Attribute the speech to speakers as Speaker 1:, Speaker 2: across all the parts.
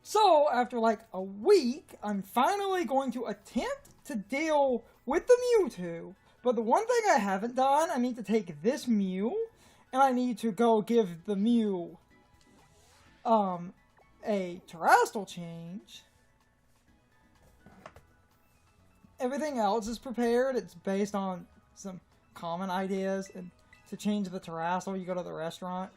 Speaker 1: So, after like a week, I'm finally going to attempt to deal with the Mewtwo. But the one thing I haven't done, I need to take this Mew, and I need to go give the Mew, a Terrestrial change. Everything else is prepared. It's based on some common ideas, and to change the Terrestrial, you go to the restaurant.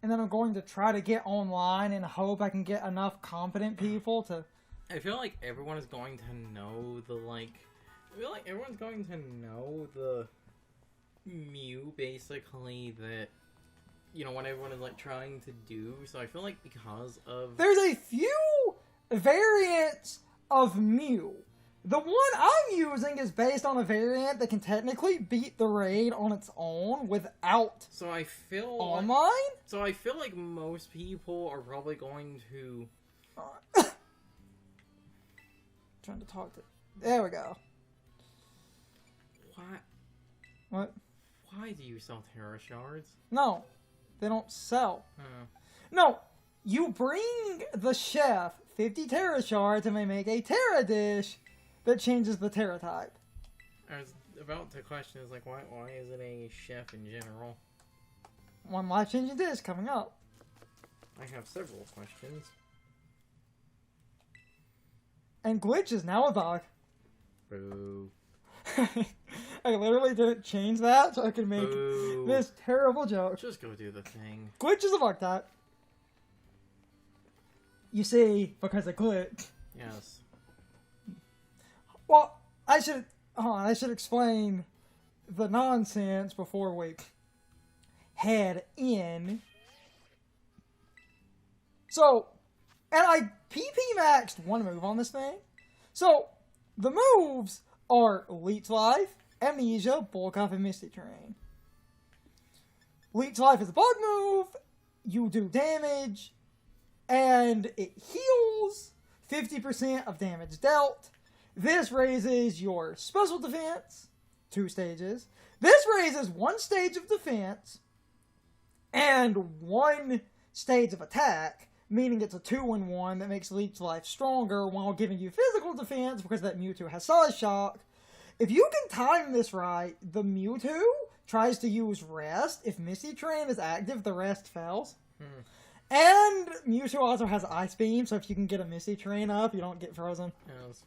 Speaker 1: And then I'm going to try to get online and hope I can get enough competent people to...
Speaker 2: I feel like everyone is going to know the, I feel like everyone's going to know the Mew, basically, that, what everyone is, trying to do. So I feel like because of...
Speaker 1: There's a few variants of Mew. The one I'm using is based on a variant that can technically beat the raid on its own without
Speaker 2: so I feel
Speaker 1: online.
Speaker 2: So I feel like most people are probably going to...
Speaker 1: Trying to talk to... There we go. What?
Speaker 2: Why do you sell Terra Shards?
Speaker 1: No, they don't sell.
Speaker 2: Oh.
Speaker 1: No, you bring the chef 50 Terra Shards and they make a Terra dish that changes the Terra type.
Speaker 2: I was about to question, why is it a chef in general?
Speaker 1: One life-changing dish coming up.
Speaker 2: I have several questions.
Speaker 1: And Glitch is now a bug.
Speaker 2: Boo.
Speaker 1: I literally didn't change that so I could make
Speaker 2: Boo.
Speaker 1: this terrible joke.
Speaker 2: Just go do the thing.
Speaker 1: Glitch is a bug type. You see, because of Glitch.
Speaker 2: Yes.
Speaker 1: Well, I should explain the nonsense before we head in. So, and I PP maxed one move on this thing. So, the moves are Leech Life, Amnesia, Bulk Up, and Misty Terrain. Leech Life is a bug move, you do damage, and it heals 50% of damage dealt. This raises your special defense, 2 stages. This raises 1 stage of defense, and 1 stage of attack, meaning it's a 2-in-1 that makes Leech Life stronger while giving you physical defense because that Mewtwo has Size Shock. If you can time this right, the Mewtwo tries to use Rest. If Misty Terrain is active, the Rest fails. And Mewtwo also has Ice Beam, so if you can get a Misty Terrain up, you don't get frozen.
Speaker 2: Yes.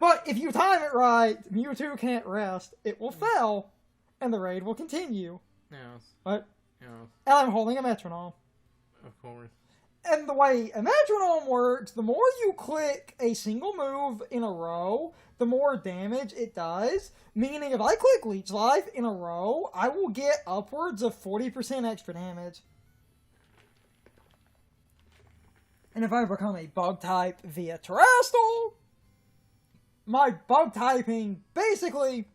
Speaker 1: But if you time it right, Mewtwo can't rest. It will fail, and the raid will continue.
Speaker 2: Yes.
Speaker 1: What?
Speaker 2: Yes.
Speaker 1: And I'm holding a metronome.
Speaker 2: Of course.
Speaker 1: And the way a metronome works, the more you click a single move in a row, the more damage it does. Meaning if I click Leech Life in a row, I will get upwards of 40% extra damage. And if I become a bug type via Terrestrial, my bug typing basically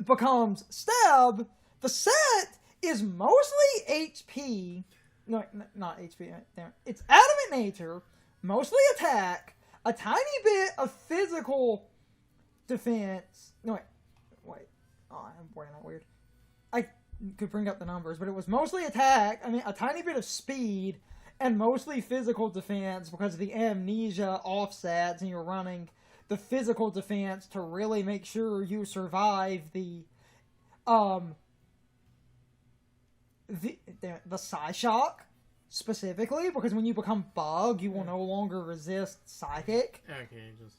Speaker 1: becomes Stab. The set is mostly HP. No, not HP. Damn. It's Adamant Nature, mostly attack, a tiny bit of physical defense. No, wait. Oh, I'm wording that weird. I could bring up the numbers, but it was mostly attack. I mean, a tiny bit of speed, and mostly physical defense because of the amnesia offsets, and you're running the physical defense to really make sure you survive the Psy Shock, specifically, because when you become Bug, you will no longer resist Psychic.
Speaker 2: Okay, just...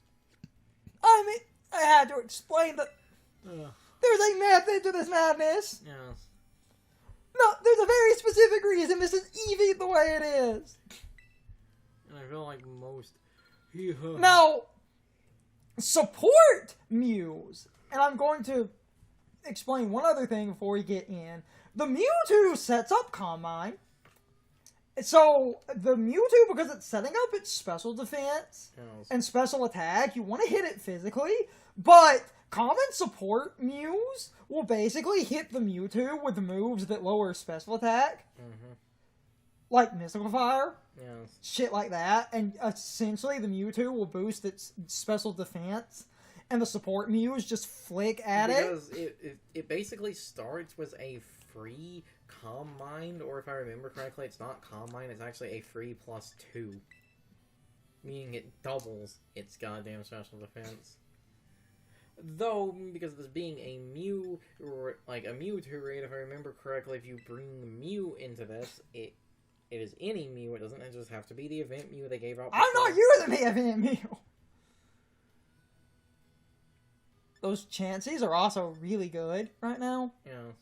Speaker 1: I mean, I had to explain that there's a method to this madness.
Speaker 2: Yes.
Speaker 1: No, there's a very specific reason this is Eevee the way it is.
Speaker 2: And I feel like most...
Speaker 1: Now, support Mews, and I'm going to explain one other thing before we get in. The Mewtwo sets up Combine. So, the Mewtwo, because it's setting up its special defense and special attack, you want to hit it physically, but common support Mews will basically hit the Mewtwo with moves that lower special attack. Like Mystical Fire. Shit like that. And essentially, the Mewtwo will boost its special defense. and the support Mews just flick at
Speaker 2: because it basically starts with a free Calm Mind, or if I remember correctly, it's not Calm Mind, it's actually a free +2. Meaning it doubles its goddamn special defense. Though, because of this being a Mew, or like a Mewtwo raid, if I remember correctly, if you bring Mew into this, it is any Mew, it doesn't just have to be the event Mew they gave out before.
Speaker 1: I'm not using the event Mew! Those Chanseys are also really good right now.
Speaker 2: Yeah.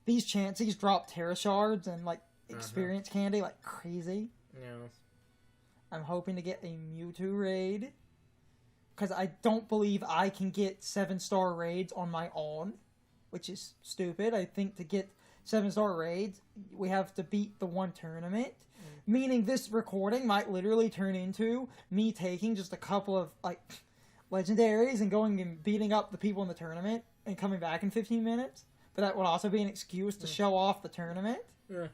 Speaker 1: These Chanseys drop Terra Shards and, like, experience candy like crazy.
Speaker 2: Yeah.
Speaker 1: I'm hoping to get a Mewtwo raid. Because I don't believe I can get 7-star raids on my own. Which is stupid. I think to get 7-star raids, we have to beat the one tournament. Meaning this recording might literally turn into me taking just a couple of, like, legendaries and going and beating up the people in the tournament and coming back in 15 minutes. But that would also be an excuse to show off the tournament.
Speaker 2: Yeah.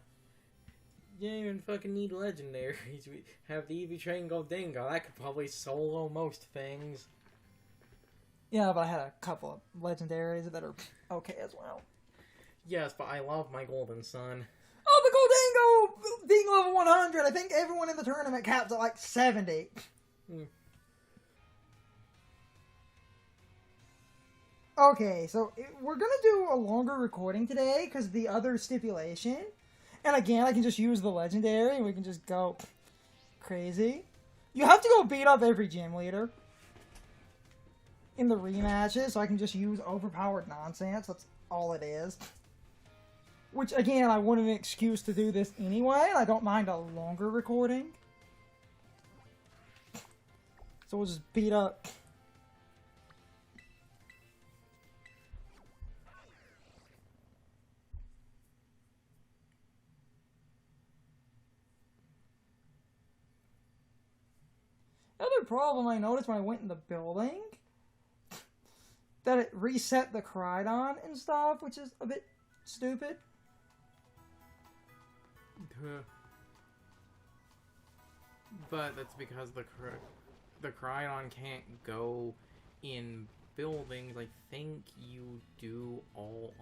Speaker 2: You don't even fucking need legendaries. We have the EV Train Goldingo. That could probably solo most things.
Speaker 1: Yeah, but I had a couple of legendaries that are okay as well.
Speaker 2: Yes, but I love my Golden Sun.
Speaker 1: Oh, the Goldingo being level 100. I think everyone in the tournament caps at like 70. Okay, so we're gonna do a longer recording today because the other stipulation. And again, I can just use the legendary and we can just go crazy. You have to go beat up every gym leader in the rematches, so I can just use overpowered nonsense. That's all it is. Which, again, I wanted an excuse to do this anyway, and I don't mind a longer recording. So we'll just beat up... Other problem I noticed when I went in the building, that it reset the Crydon and stuff, which is a bit stupid.
Speaker 2: But that's because the Crydon can't go in buildings. I think you do all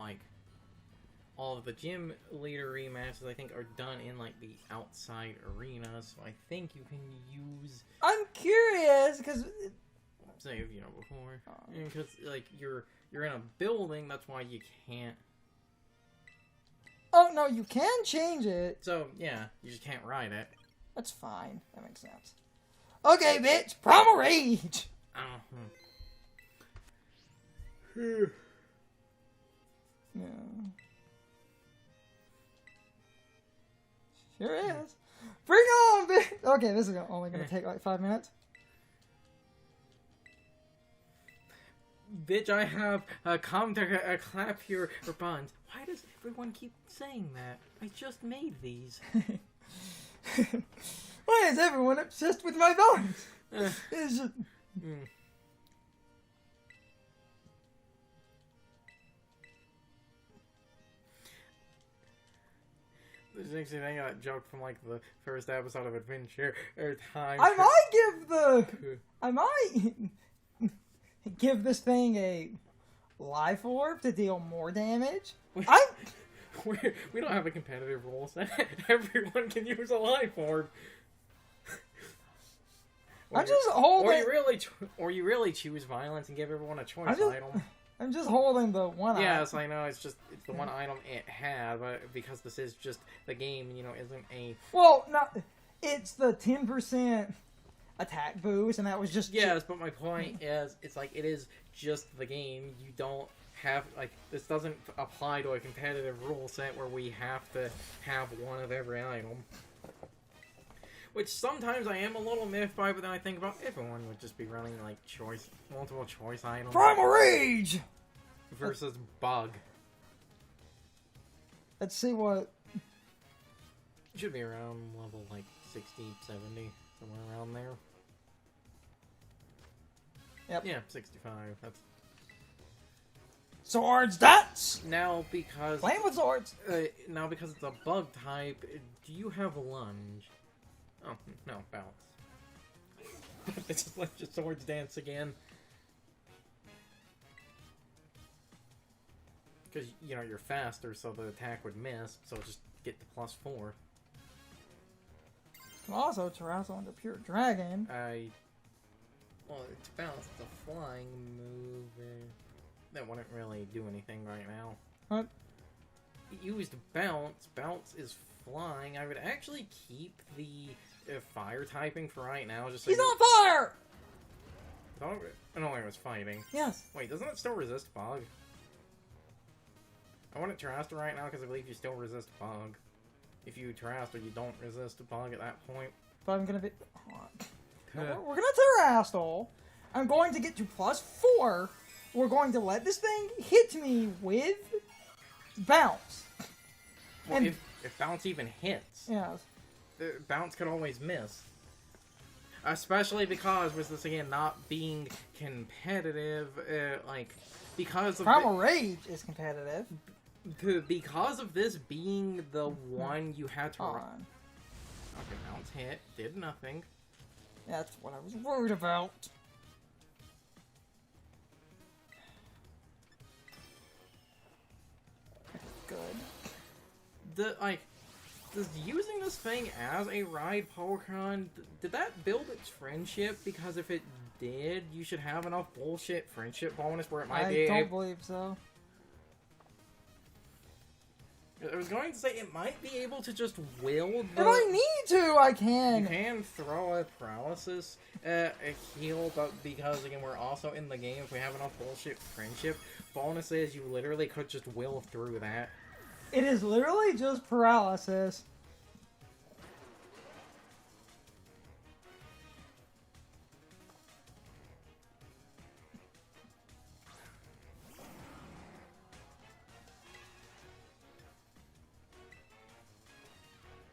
Speaker 2: of the gym leader rematches, I think, are done in, like, the outside arena, so I think you can use...
Speaker 1: I'm curious, because...
Speaker 2: Say, you know, before. Because, like, you're in a building, that's why you can't...
Speaker 1: Oh, no, you can change it.
Speaker 2: So, yeah, you just can't ride it.
Speaker 1: That's fine. That makes sense. Okay, bitch! Primal Rage! Yeah. Sure is. Bring on, bitch! Okay, this is only going to take like 5 minutes.
Speaker 2: Bitch, I have a clap your buns. Why does everyone keep saying that? I just made these.
Speaker 1: Why is everyone obsessed with my buns? It's just...
Speaker 2: This makes me think of that joke from, like, the first episode of Adventure Time.
Speaker 1: I might give this thing a life orb to deal more damage.
Speaker 2: We don't have a competitive rule set. Everyone can use a life orb.
Speaker 1: I'm just holding...
Speaker 2: Or you really choose violence and give everyone a choice item.
Speaker 1: I'm just holding the one item.
Speaker 2: Yes, I know, it's the one item it had, but because this is just the game, you know, isn't a...
Speaker 1: Well, no, it's the 10% attack boost, and that was just...
Speaker 2: Yes, but my point is, it's like, it is just the game. You don't have, like, this doesn't apply to a competitive rule set where we have to have one of every item. Which sometimes I am a little miffed by, but then I think about everyone would just be running, like, multiple choice items.
Speaker 1: Primal Rage!
Speaker 2: Versus Bug.
Speaker 1: Let's see what...
Speaker 2: Should be around level, like, 60, 70, somewhere around there.
Speaker 1: Yep.
Speaker 2: Yeah, 65, that's...
Speaker 1: Swords, that's...
Speaker 2: Now, because...
Speaker 1: Playing with swords!
Speaker 2: Now, because it's a Bug type, do you have Lunge? Oh, no, Bounce. Let's just let your swords dance again. Because, you know, you're faster, so the attack would miss, so just get the +4.
Speaker 1: Also, Terrazzo into Pure Dragon.
Speaker 2: Well, it's balanced. It's a flying move. That wouldn't really do anything right now.
Speaker 1: What?
Speaker 2: It used Bounce. Bounce is flying. I would actually keep the fire typing for right now. Just so
Speaker 1: He's on fire!
Speaker 2: Oh, no, it was fighting.
Speaker 1: Yes.
Speaker 2: Wait, doesn't it still resist Bug? I want it Terrastor right now because I believe you still resist Bug. If you Terrastor, you don't resist Bug at that point.
Speaker 1: But I'm gonna be... We're gonna Terrastal. I'm going to get to +4. We're going to let this thing hit me with Bounce.
Speaker 2: Well,
Speaker 1: and
Speaker 2: if Bounce even hits,
Speaker 1: yes.
Speaker 2: Bounce could always miss. Especially because, with this again not being competitive, like, because of...
Speaker 1: Primal Rage is competitive.
Speaker 2: Because of this being the one you had to...
Speaker 1: On.
Speaker 2: Okay, Bounce hit, did nothing.
Speaker 1: That's what I was worried about. Good.
Speaker 2: Does using this thing as a ride Pokemon, did that build its friendship? Because if it did, you should have enough bullshit friendship bonus where it might be...
Speaker 1: I don't believe so.
Speaker 2: I was going to say, it might be able to just will the...
Speaker 1: If I need to, I can!
Speaker 2: You can throw a paralysis, a heal, but because, again, we're also in the game, if we have enough bullshit friendship bonuses, you literally could just will through that.
Speaker 1: It is literally just paralysis.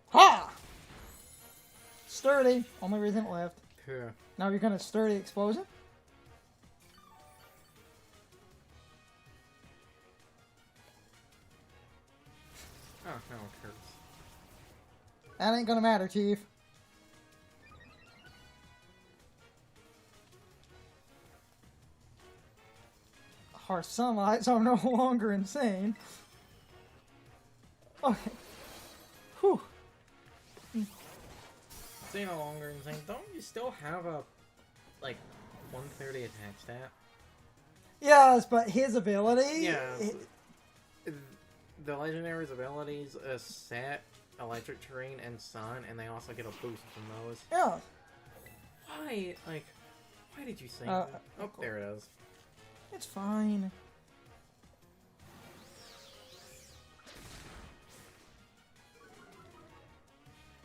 Speaker 1: Ha! Sturdy. Only reason it left.
Speaker 2: Yeah.
Speaker 1: Now you're gonna Sturdy Explosion?
Speaker 2: Oh, no, it hurts.
Speaker 1: That ain't gonna matter, Chief. Harsh sunlight, so I'm no longer insane. Okay. Whew.
Speaker 2: Say no longer insane. Don't you still have a, like, 130 attack stat?
Speaker 1: Yes, but his ability...
Speaker 2: Yeah. The legendary's abilities set electric terrain and sun, and they also get a boost from those.
Speaker 1: Yeah.
Speaker 2: Why did you say that? Oh, there it is.
Speaker 1: It's fine.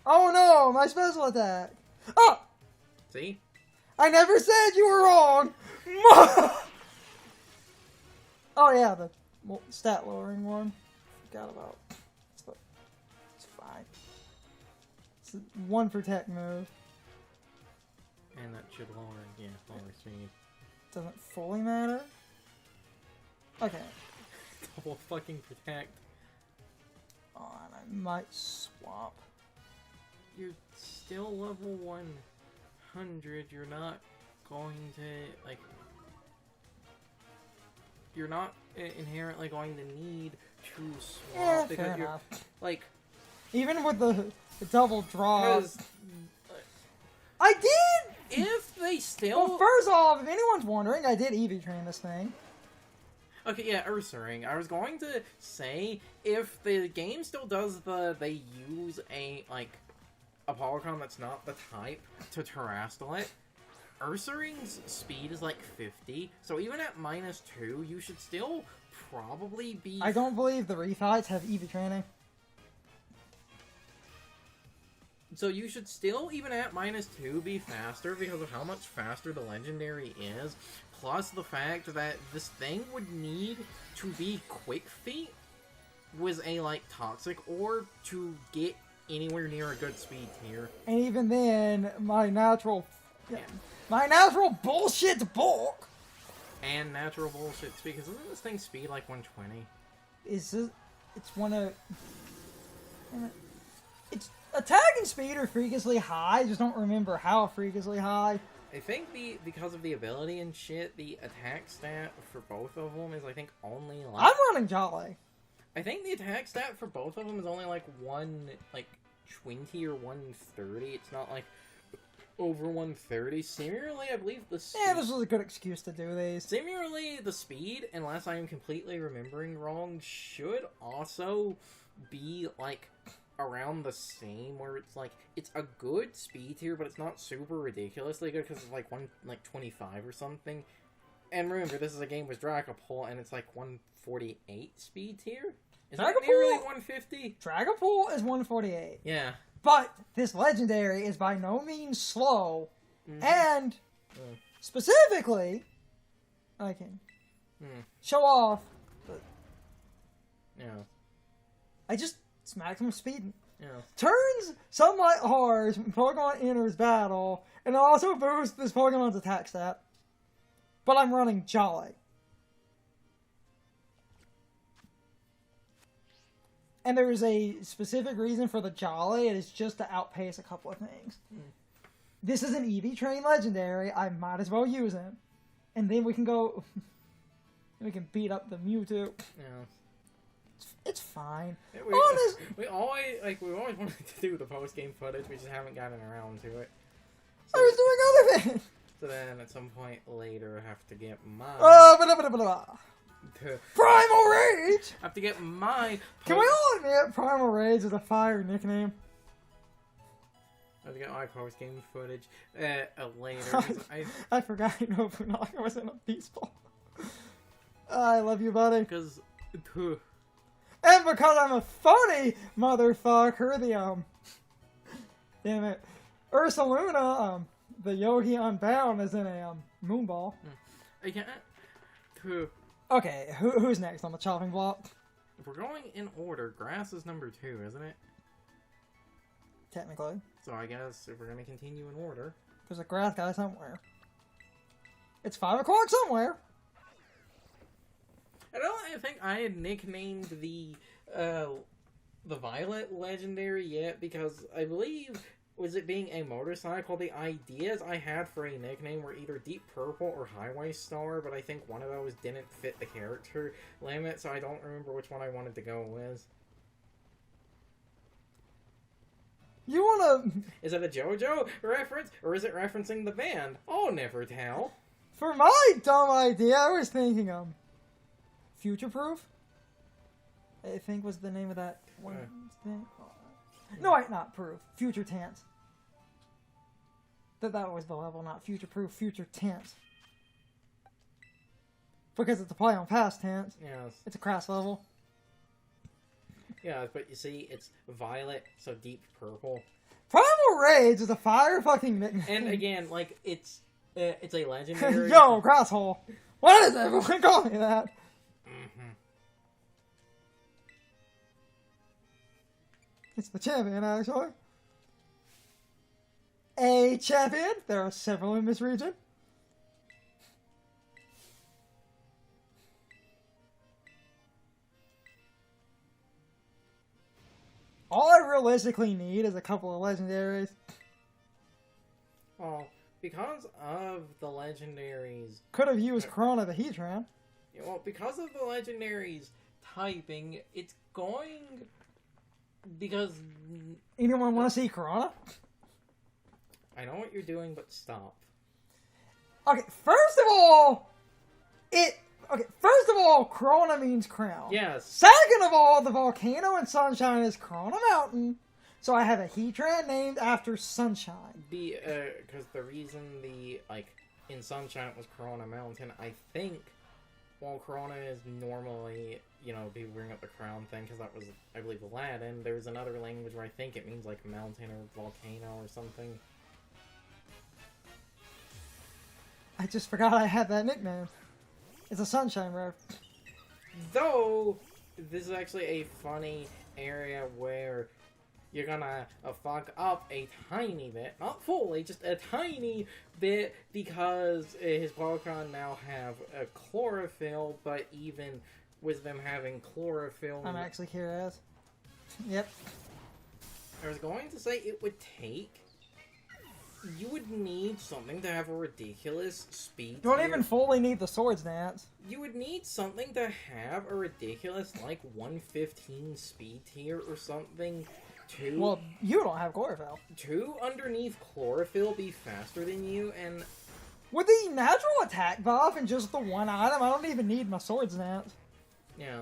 Speaker 1: Oh no, my special attack. Oh!
Speaker 2: See?
Speaker 1: I never said you were wrong! Oh yeah, the stat lowering one. Forgot about. It's fine. It's one protect move.
Speaker 2: And that should lower, lower speed.
Speaker 1: Doesn't fully matter. Okay.
Speaker 2: Double fucking protect.
Speaker 1: Oh, and I might swap.
Speaker 2: You're still level 100. You're not going to, like... You're not inherently going to need to swap
Speaker 1: Yeah,
Speaker 2: because
Speaker 1: fair
Speaker 2: you're...
Speaker 1: enough.
Speaker 2: Like...
Speaker 1: Even with the double draw.
Speaker 2: Because...
Speaker 1: I did!
Speaker 2: If they still...
Speaker 1: Well, first off, if anyone's wondering, I did EV train this thing.
Speaker 2: Okay, yeah, Ursaring. I was going to say, if the game still does they use a Pokemon that's not the type to Terrastal it, Ursaring's speed is like 50, so even at -2, you should still probably be...
Speaker 1: I don't believe the refights have EV training.
Speaker 2: So you should still, even at -2, be faster because of how much faster the Legendary is, plus the fact that this thing would need to be Quick Feet with a, Toxic Orb to get anywhere near a good speed tier.
Speaker 1: And even then, my natural bullshit bulk
Speaker 2: And natural bullshit speed, because isn't this thing speed like 120?
Speaker 1: is just, it's one of... It's attacking speed or freakishly high, I just don't remember how freakishly high.
Speaker 2: I think because of the ability and shit, the attack stat for both of them is I think only like
Speaker 1: I'm running Jolly.
Speaker 2: I think the attack stat for both of them is only like 120 or 130. It's not like over 130. Similarly, I believe the speed...
Speaker 1: Yeah, this was a good excuse to do these.
Speaker 2: Similarly, the speed, unless I am completely remembering wrong, should also be like around the same, where it's like it's a good speed tier, but it's not super ridiculously good because it's like 125 or something. And remember, this is a game with Dragapult, and it's like 148 speed tier. Is that nearly 150?
Speaker 1: Dragapult is 148.
Speaker 2: Yeah.
Speaker 1: But this legendary is by no means slow, and specifically, I can show off. But
Speaker 2: yeah.
Speaker 1: I just smacked him with speed.
Speaker 2: Yeah.
Speaker 1: Turns Sunlight hard when Pokemon enters battle, and it also boosts this Pokemon's attack stat. But I'm running Jolly. And there is a specific reason for the Jolly. It is just to outpace a couple of things. This is an EV Train Legendary. I might as well use him. And then we can go... we can beat up the Mewtwo.
Speaker 2: Yeah.
Speaker 1: It's fine.
Speaker 2: Yeah, we always wanted to do the post-game footage. We just haven't gotten around to it. So,
Speaker 1: I was doing other things.
Speaker 2: So then, at some point later, I have to get my...
Speaker 1: Primal Rage!
Speaker 2: I have to get my...
Speaker 1: Can we all admit Primal Rage is a fire nickname?
Speaker 2: I have to get my post-game footage later.
Speaker 1: I forgot Nobunaga was in a baseball. I love you, buddy.
Speaker 2: Because...
Speaker 1: And because I'm a funny motherfucker, damn it, Ursaluna, the Yogi Unbound is in a, Moonball.
Speaker 2: I can't...
Speaker 1: Okay, who's next on the chopping block?
Speaker 2: If we're going in order, Grass is number 2, isn't it?
Speaker 1: Technically.
Speaker 2: So I guess if we're going to continue in order...
Speaker 1: There's a grass guy somewhere. It's 5 o'clock somewhere.
Speaker 2: I think I had nicknamed the Violet Legendary yet, because I believe, was it being a motorcycle, the ideas I had for a nickname were either Deep Purple or Highway Star, but I think one of those didn't fit the character limit, so I don't remember which one I wanted to go with.
Speaker 1: You wanna...
Speaker 2: Is it a JoJo reference, or is it referencing the band? I'll never tell.
Speaker 1: For my dumb idea, I was thinking, Future Proof? I think was the name of that one thing. No, wait, not Proof. Future Tense. That was the level, not Future Proof, Future Tense. Because it's a play on past tense.
Speaker 2: Yes.
Speaker 1: It's a crass level.
Speaker 2: Yeah, but you see, it's Violet, so Deep Purple.
Speaker 1: Primal Rage is a fire fucking nickname.
Speaker 2: And again, like, it's a legendary...
Speaker 1: Yo, Grasshole! Why does everyone call me that? It's the champion, actually. A champion. There are several in this region. All I realistically need is a couple of legendaries.
Speaker 2: Well, because of the legendaries...
Speaker 1: Could have used Corona the Heatran.
Speaker 2: Yeah, well, because of the legendaries typing, it's going... Because...
Speaker 1: Anyone want to see Corona?
Speaker 2: I know what you're doing, but stop.
Speaker 1: Okay, first of all, Corona means crown.
Speaker 2: Yes.
Speaker 1: Second of all, the volcano in Sunshine is Corona Mountain, so I have a Heatran named after Sunshine.
Speaker 2: Because the reason in Sunshine it was Corona Mountain, I think, while Corona is normally, people bring up the crown thing, because that was, I believe, Latin, there's another language where I think it means, mountain or volcano or something.
Speaker 1: I just forgot I had that nickname. It's a Sunshine rare.
Speaker 2: Though, this is actually a funny area where you're gonna fuck up a tiny bit. Not fully, just a tiny bit, because his Pokemon now have a chlorophyll, but even with them having chlorophyll...
Speaker 1: I'm actually here as. Yep.
Speaker 2: I was going to say it would take You would need something to have a ridiculous speed
Speaker 1: You don't
Speaker 2: tier.
Speaker 1: even fully need the Swords Dance.
Speaker 2: You would need something to have a ridiculous, like, 115 speed tier or something.
Speaker 1: Well, you don't have Chlorophyll.
Speaker 2: To underneath Chlorophyll be faster than you, and...
Speaker 1: With the natural attack buff and just the one item, I don't even need my Swords Dance.
Speaker 2: Yeah.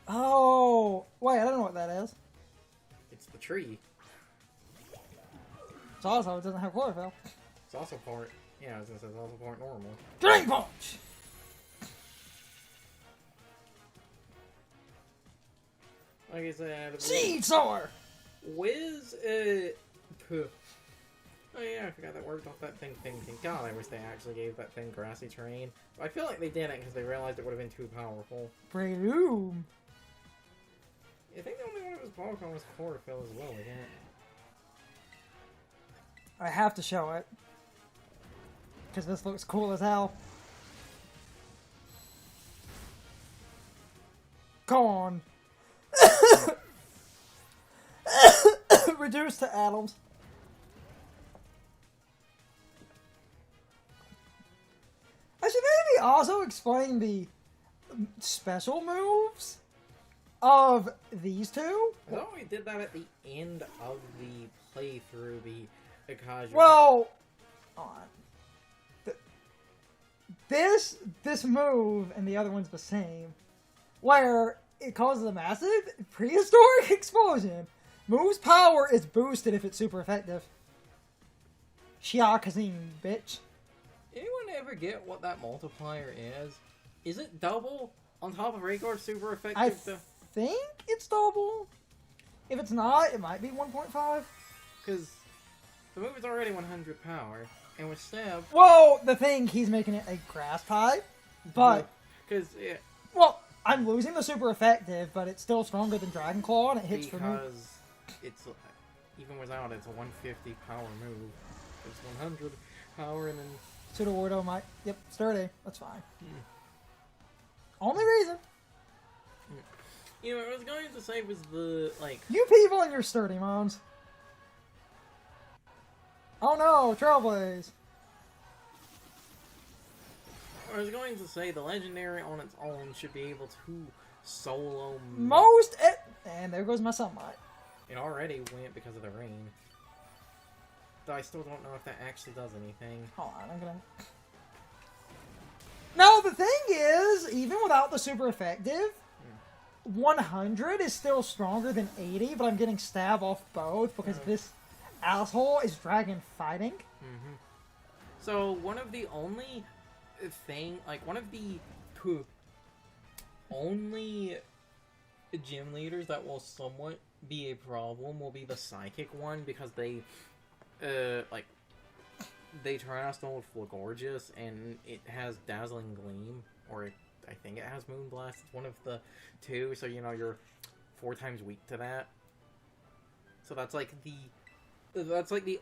Speaker 1: Oh, wait, I don't know what that is.
Speaker 2: It's the tree.
Speaker 1: It's also, it doesn't have Chlorophyll.
Speaker 2: It's also part... Yeah, it's also part normal.
Speaker 1: Drain Punch!
Speaker 2: Like I said...
Speaker 1: Seed Sower!
Speaker 2: Wiz, Puh. Oh yeah, I forgot that worked off that thing. God, I wish they actually gave that thing Grassy Terrain. But I feel like they didn't because they realized it would have been too powerful.
Speaker 1: Breloom!
Speaker 2: I think the only one that was Pokemon was Chlorophyll as well, again.
Speaker 1: I have to show it. Because this looks cool as hell. Go on. Reduced to atoms. I should maybe also explain the special moves of these two.
Speaker 2: I thought we did that at the end of the playthrough, the Akaja.
Speaker 1: Well, this move and the other one's the same, where it causes a massive prehistoric explosion. Move's power is boosted if it's super effective. Shiakazine, bitch.
Speaker 2: Anyone ever get what that multiplier is? Is it double on top of regular super effective?
Speaker 1: I think it's double. If it's not, it might be 1.5.
Speaker 2: Because the move is already 100 power, and with Stab...
Speaker 1: Well, the thing, he's making it a grass type, but...
Speaker 2: Because, yeah...
Speaker 1: Well, I'm losing the super effective, but it's still stronger than Dragon Claw, and it hits for me.
Speaker 2: Because it's... Even without it, it's a 150 power move. It's 100 power, and then...
Speaker 1: Sudowoodo might... Yep, sturdy. That's fine. Only reason.
Speaker 2: You know, what I was going to say was the, like...
Speaker 1: You people and your sturdy moms. Oh no, Trailblaze.
Speaker 2: I was going to say the legendary on its own should be able to solo...
Speaker 1: And there goes my sunlight.
Speaker 2: It already went because of the rain. Though I still don't know if that actually does anything.
Speaker 1: Hold on, I'm gonna... Now, the thing is, even without the super effective, 100 is still stronger than 80, but I'm getting stab off both because this asshole is dragon fighting.
Speaker 2: So, one of the only thing, like, one of the only gym leaders that will somewhat be a problem will be the psychic one, because they, like, they transformed Flagorgeous, and it has Dazzling Gleam, or I think it has Moonblast. It's one of the two, so, you know, you're 4 times weak to that. So that's like the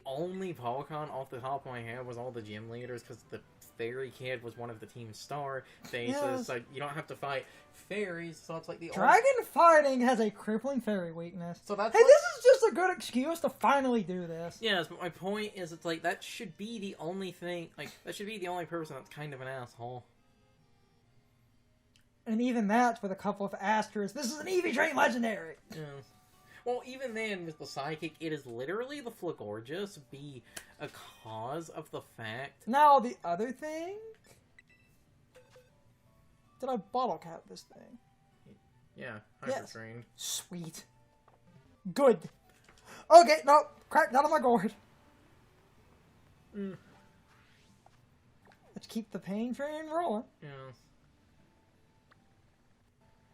Speaker 2: only Pokemon off the top of my head was all the gym leaders, because the Fairy Kid was one of the Team Star faces,
Speaker 1: Yes.
Speaker 2: so you don't have to fight fairies, so it's like the
Speaker 1: Dragon fighting has a crippling fairy weakness.
Speaker 2: So that's
Speaker 1: Hey, this is just a good excuse to finally do this.
Speaker 2: Yes, but my point is, it's like, that should be the only thing, like, that should be the only person that's kind of an asshole.
Speaker 1: And even that's with a couple of asterisks. This is an Eevee Train Legendary!
Speaker 2: Yeah. Well, even then, with the Psychic, it is literally the Flagorgeous be a cause of the fact...
Speaker 1: Now, the other thing... Did I bottle cap this thing?
Speaker 2: Yeah,
Speaker 1: Yes.
Speaker 2: Hyper-Trained.
Speaker 1: Sweet. Good. Okay, no. Crack down on my gourd. Let's keep the pain train rolling.
Speaker 2: Yeah.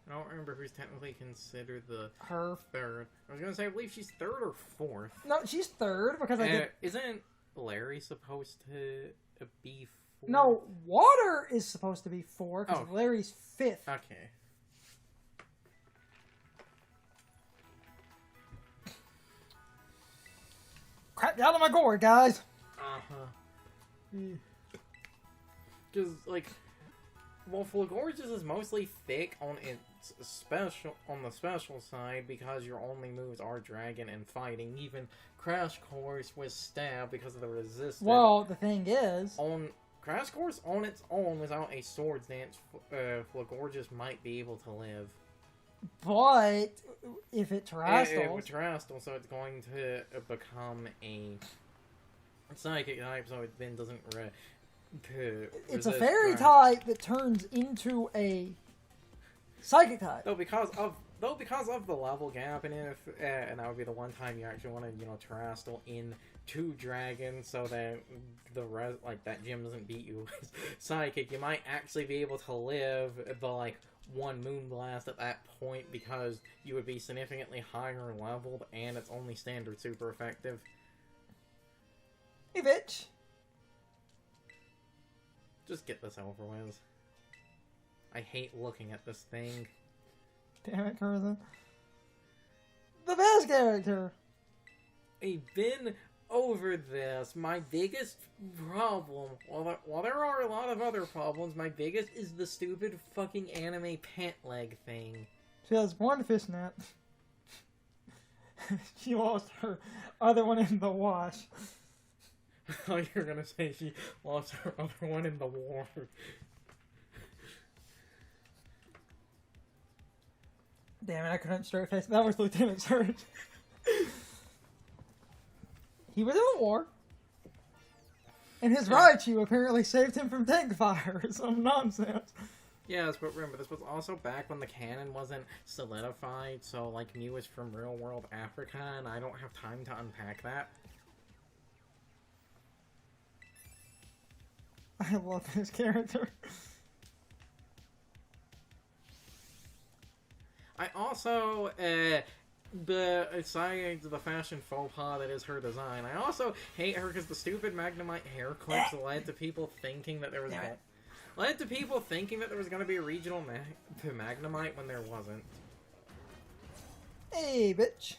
Speaker 2: I don't remember who's technically considered the
Speaker 1: Her.
Speaker 2: third. I was gonna say, I believe she's third or fourth.
Speaker 1: No, she's third because I did...
Speaker 2: Isn't Larry supposed to be fourth?
Speaker 1: No, Water is supposed to be 4 because
Speaker 2: Oh.
Speaker 1: Larry's 5th.
Speaker 2: Okay.
Speaker 1: Crack down on my gourd, guys.
Speaker 2: Because, like, well, Flagorgeous is mostly thick on its it's special on the special side because your only moves are Dragon and Fighting. Even Crash Course was Stab because of the resistance.
Speaker 1: Well, the thing is...
Speaker 2: On Crash Course on its own, without a Swords Dance, Flagorges might be able to live.
Speaker 1: But if it terrastals...
Speaker 2: It would terrastal, so it's going to become a Psychic type, so it then doesn't
Speaker 1: it's a Fairy type that turns into a Psychic type.
Speaker 2: Though because of the level gap, and that would be the one time you actually want to terrastal into Dragon, so that the rest that gym doesn't beat you with Psychic, you might actually be able to live the one Moonblast at that point because you would be significantly higher leveled, and it's only standard super effective.
Speaker 1: Hey, bitch.
Speaker 2: Just get this over with. I hate looking at this thing.
Speaker 1: Damn it, Curzon. The best character!
Speaker 2: I've been over this. My biggest problem, while there are a lot of other problems, my biggest is the stupid fucking anime pant leg thing.
Speaker 1: She has one fishnet. She lost her other one in the wash.
Speaker 2: I thought you were gonna say she lost her other one in the war.
Speaker 1: Damn it, I couldn't straight face. That was Lieutenant Surge. He was in the war. And his Raichu apparently saved him from tank fire or some nonsense.
Speaker 2: Yes, but remember, this was also back when the canon wasn't solidified, so Mew was from real world Africa, and I don't have time to unpack that.
Speaker 1: I love this character.
Speaker 2: I also, besides the fashion faux pas that is her design, I also hate her because the stupid Magnemite hair clips led to people thinking that there was going to be a regional Magnemite when there wasn't.
Speaker 1: Hey, bitch.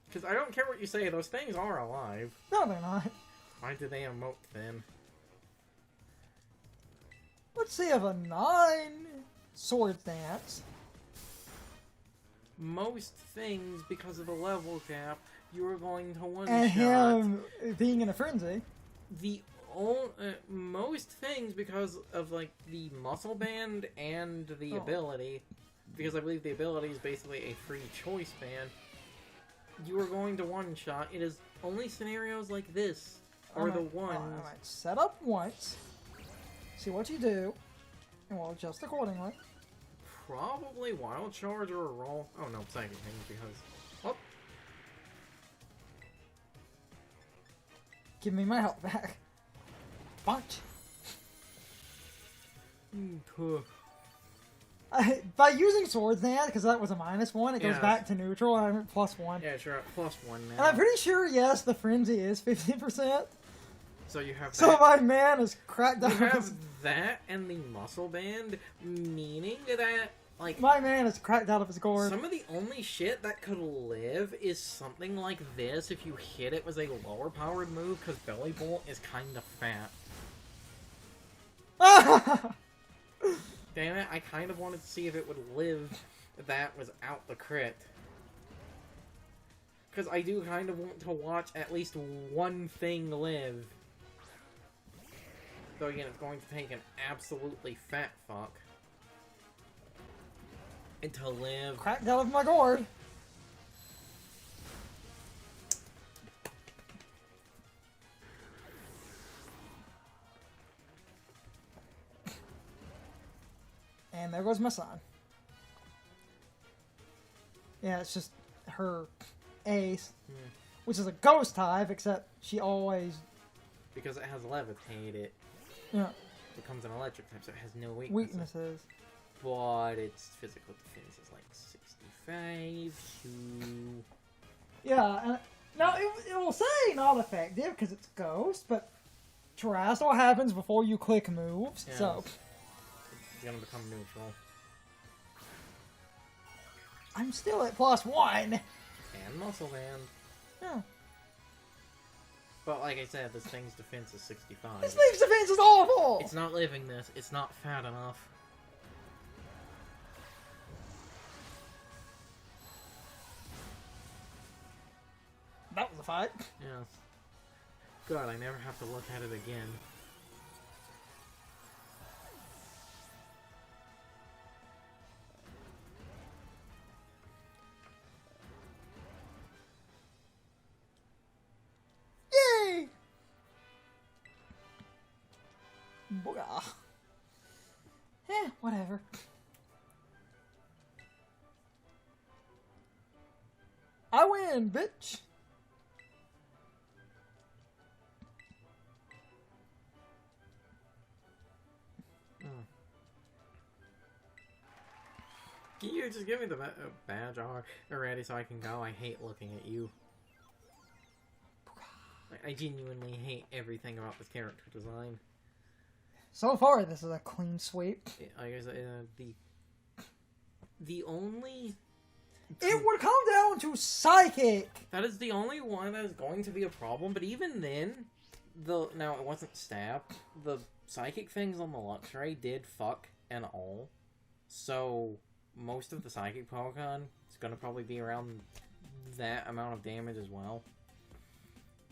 Speaker 2: Because I don't care what you say, those things are alive.
Speaker 1: No, they're not.
Speaker 2: Why do they emote then?
Speaker 1: Let's see if a 9 Sword Dance.
Speaker 2: Most things, because of the level cap, you are going to one-shot.
Speaker 1: And him being in a frenzy.
Speaker 2: Most things because of the muscle band and the ability, because I believe the ability is basically a free choice band. You are going to one-shot. It is only scenarios like this are the ones.
Speaker 1: Alright, set up once. See what you do. And we'll adjust accordingly.
Speaker 2: Probably Wild Charge or a roll. Oh no, Psychic thing because... Oh.
Speaker 1: Give me my health back. Punch. By using Swords Dance, because that was a -1, it goes back to neutral, and I'm at +1.
Speaker 2: Yeah, sure, +1 now.
Speaker 1: And I'm pretty sure, yes, the frenzy is 50%.
Speaker 2: So you have that.
Speaker 1: So my man is cracked out.
Speaker 2: You have that and the muscle band, meaning that,
Speaker 1: my man is cracked out of his gourd.
Speaker 2: some of the only shit that could live is something like this if you hit it with a lower powered move, because Belly Bolt is kind of fat. Damn it, I kind of wanted to see if it would live that without the crit. Because I do kind of want to watch at least one thing live. Though again, it's going to take an absolutely fat fuck. And to live...
Speaker 1: Cracked out of my gourd. And there goes my son. Yeah, it's just her ace, which is a ghost type, except she always...
Speaker 2: Because it has Levitate, it becomes an electric type, so it has no weaknesses. But its physical defense is 65 to...
Speaker 1: Yeah, and now it will say not effective because it's ghost, but Terrestrial happens before you click moves, so...
Speaker 2: It's gonna become neutral.
Speaker 1: I'm still at +1!
Speaker 2: And muscle band.
Speaker 1: Yeah.
Speaker 2: But like I said, this thing's defense is 65.
Speaker 1: This thing's defense is awful!
Speaker 2: It's not living this. It's not fat enough.
Speaker 1: That was a fight.
Speaker 2: Yeah. God, I never have to look at it again.
Speaker 1: Yay! Booyah. Whatever. I win, bitch.
Speaker 2: Can you just give me the badge already so I can go? I hate looking at you. I genuinely hate everything about this character design.
Speaker 1: So far, this is a clean sweep.
Speaker 2: I guess the only...
Speaker 1: It would come down to Psychic!
Speaker 2: That is the only one that is going to be a problem, but even then, now it wasn't stab. The Psychic things on the Luxray did fuck and all. So, most of the Psychic Pokemon is going to probably be around that amount of damage as well.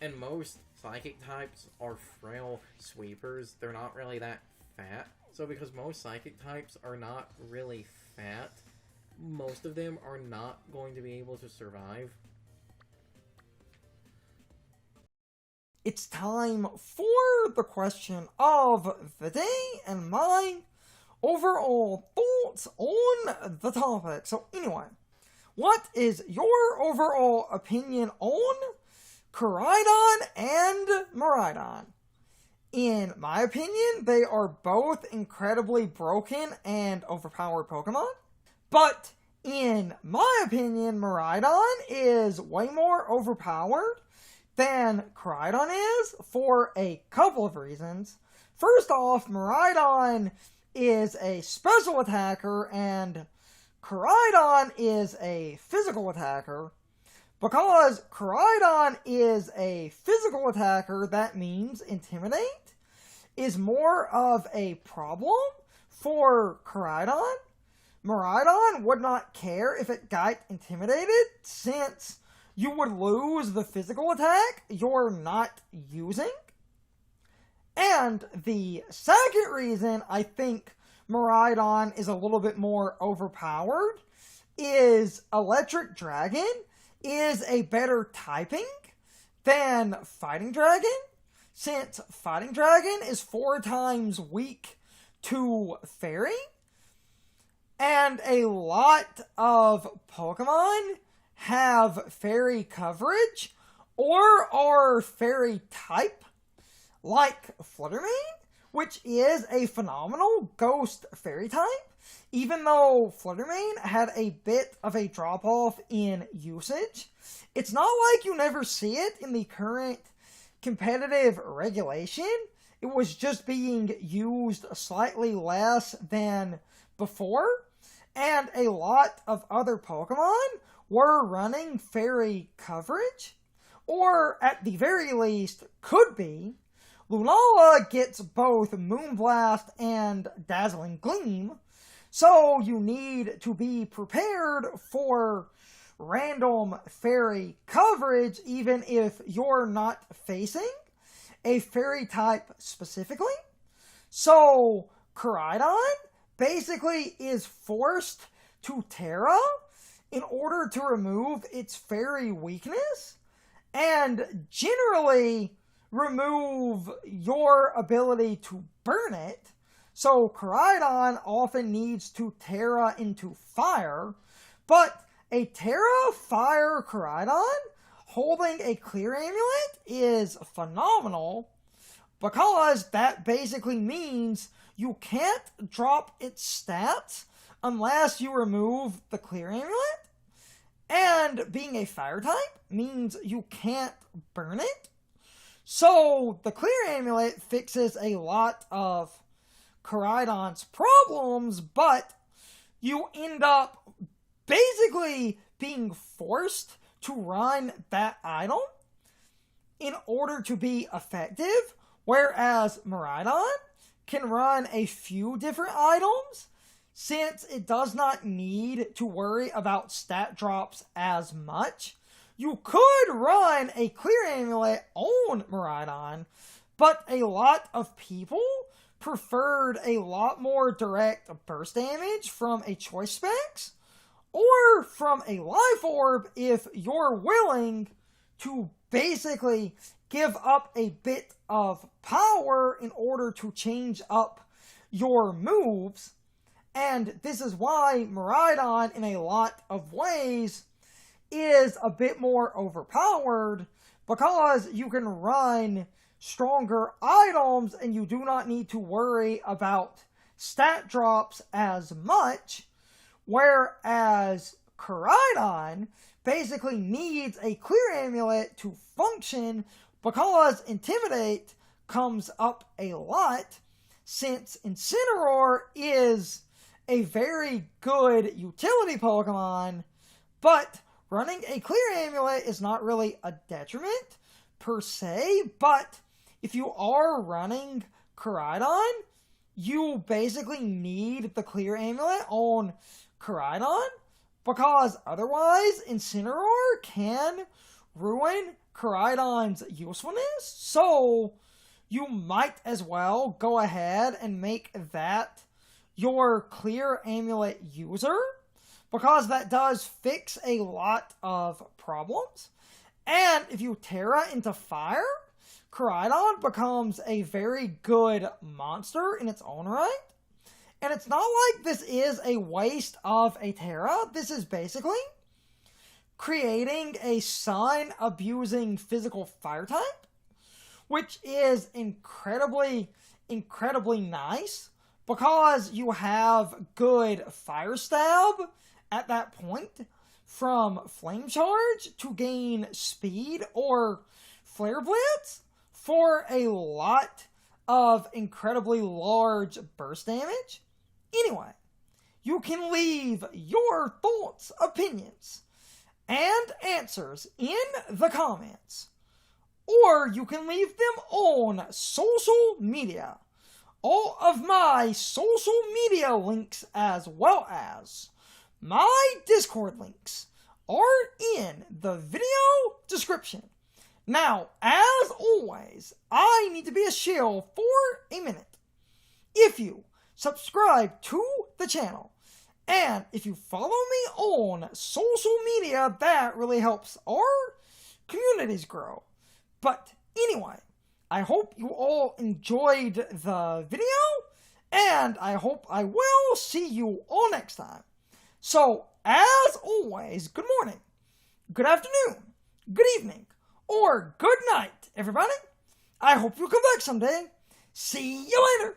Speaker 2: And most Psychic types are frail sweepers. They're not really that fat. So because most Psychic types are not really fat, most of them are not going to be able to survive.
Speaker 1: It's time for the question of the day and my overall thoughts on the topic. So anyway, what is your overall opinion on Koraidon and Miraidon? In my opinion, they are both incredibly broken and overpowered Pokemon. But in my opinion, Miraidon is way more overpowered than Koraidon is for a couple of reasons. First off, Miraidon is a special attacker and Koraidon is a physical attacker. Because Koraidon is a physical attacker, that means Intimidate is more of a problem for Koraidon. Miraidon would not care if it got intimidated, since you would lose the physical attack you're not using. And the second reason I think Miraidon is a little bit more overpowered is Electric Dragon is a better typing than Fighting Dragon, since Fighting Dragon is 4 times weak to Fairy. And a lot of Pokemon have Fairy coverage or are Fairy type, like Fluttermane, which is a phenomenal Ghost Fairy type, even though Fluttermane had a bit of a drop-off in usage. It's not like you never see it in the current competitive regulation. It was just being used slightly less than before. And a lot of other Pokemon were running Fairy coverage, or at the very least, could be. Lunala gets both Moonblast and Dazzling Gleam, so you need to be prepared for random Fairy coverage even if you're not facing a Fairy type specifically. So, Koraidon basically is forced to Terra in order to remove its Fairy weakness, and generally remove your ability to burn it. So Koraidon often needs to Terra into fire, but a Terra Fire Koraidon holding a Clear Amulet is phenomenal, because that basically means you can't drop its stats unless you remove the Clear Amulet, and being a fire type means you can't burn it. So the Clear Amulet fixes a lot of Koraidon's problems, but you end up basically being forced to run that item. in order to be effective, whereas Miraidon can run a few different items since it does not need to worry about stat drops as much. You could run a Clear Amulet on Miraidon, but a lot of people preferred a lot more direct burst damage from a choice specs or from a life orb if you're willing to basically give up a bit of power in order to change up your moves. And this is why Miraidon, in a lot of ways, is a bit more overpowered, because you can run stronger items and you do not need to worry about stat drops as much, whereas Koraidon basically needs a Clear Amulet to function because Intimidate comes up a lot, since Incineroar is a very good utility Pokemon, but running a Clear Amulet is not really a detriment per se. But if you are running Koraidon, you basically need the Clear Amulet on Koraidon, because otherwise Incineroar can ruin Koraidon's usefulness. So you might as well go ahead and make that your Clear Amulet user, because that does fix a lot of problems. And if you Terra into fire, Koraidon becomes a very good monster in its own right. And it's not like this is a waste of a Terra. This is basically creating a Sun-abusing physical fire type, which is incredibly, incredibly nice, because you have good Fire Stab at that point from Flame Charge to gain speed, or Flare Blitz for a lot of incredibly large burst damage. Anyway, you can leave your thoughts, opinions, and answers in the comments, or you can leave them on social media. All of my social media links, as well as my Discord links, are in the video description. Now, as always, I need to be a shill for a minute. If you subscribe to the channel, and if you follow me on social media, that really helps our communities grow. But anyway, I hope you all enjoyed the video, and I hope I will see you all next time. So, as always, good morning, good afternoon, good evening, or good night, everybody. I hope you'll come back someday. See you later.